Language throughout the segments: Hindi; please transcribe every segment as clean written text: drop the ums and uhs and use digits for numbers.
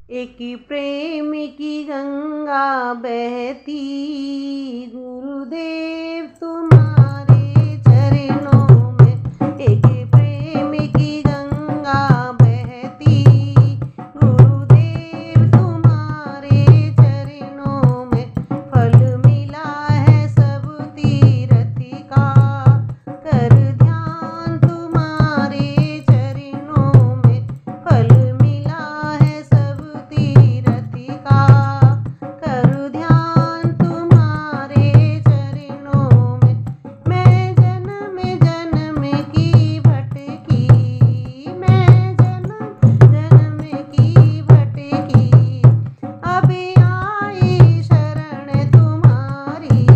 एक प्रेम की गंगा बहती, गुरुदेव तुम्हारे चरणों में। एक प्रेम की गंगा बहती, गुरुदेव तुम्हारे चरणों में। फल मिला है सब तीर्थ का, कर ध्यान तुम्हारे चरणों में। फल मिला है सब तीर्थ का, कर ध्यान तुम्हारे चरणों में। मैं जन्म जन्म की भटकी, मैं जन्म जन्म की भटकी, अभी आई शरण तुम्हारी,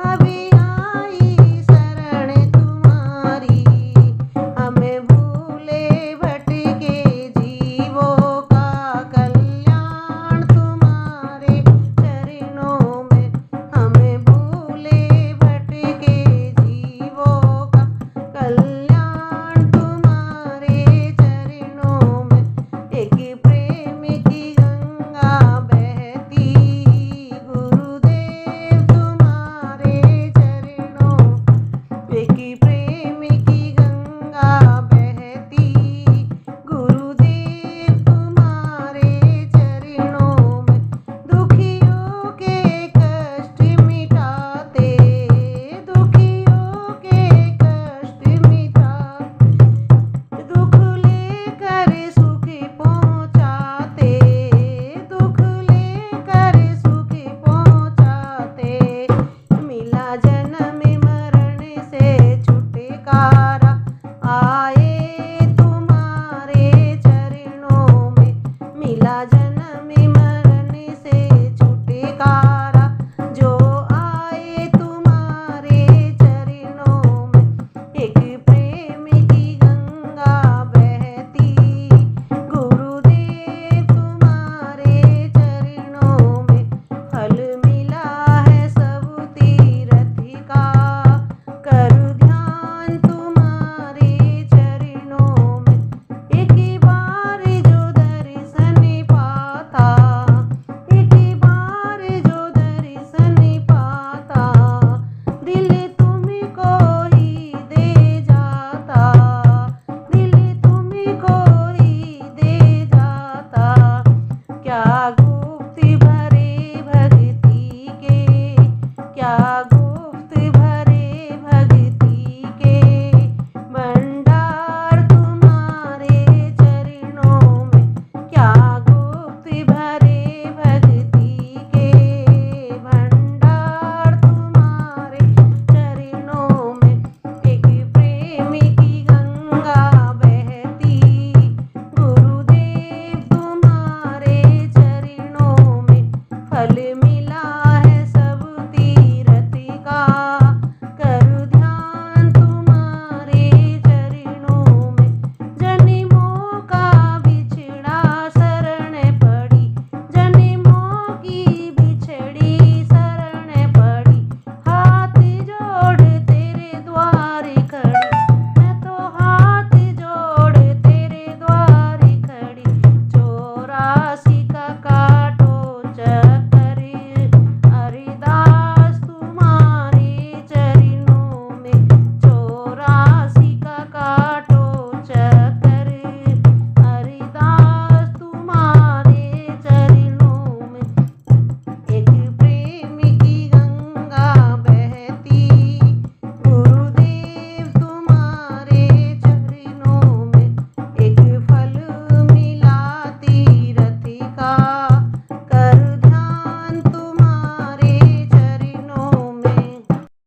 अभी आई शरण तुम्हारी। हमें भूले भटके जीवों का कल्याण तुम्हारे चरणों में। हमें भूले भटके जीवों का कल्याण तुम्हारे चरणों में। एक प्रेम की गंगा बहती, गुरुदेव तुम्हारे चरणों। एक प्रेम की गंगा बहती, गुरुदेव तुम्हारे चरणों में। दुखियों के कष्ट मिटाते, दुखियों के कष्ट मिटाते, दुख लेकर सुख पहुँचाते, दुख लेकर सुख पहुँचाते। मिला जन्म मरण से छुटकारा, आए तुम्हारे चरणों में। मिला जन्म मरण से छुटकारा, जो आए तुम्हारे चरणों में। एक प्रेम की गंगा बहती, गुरुदेव तुम्हारे चरणों में। फल मिला है सब तीर्थ का, कर ध्यान तुम्हारे चरणों में। एक बार जो दर्शन पाता, एक बार जो दर्शन पाता, दिल तुमको ही दे जाता, दिल तुमको ही दे जाता। क्या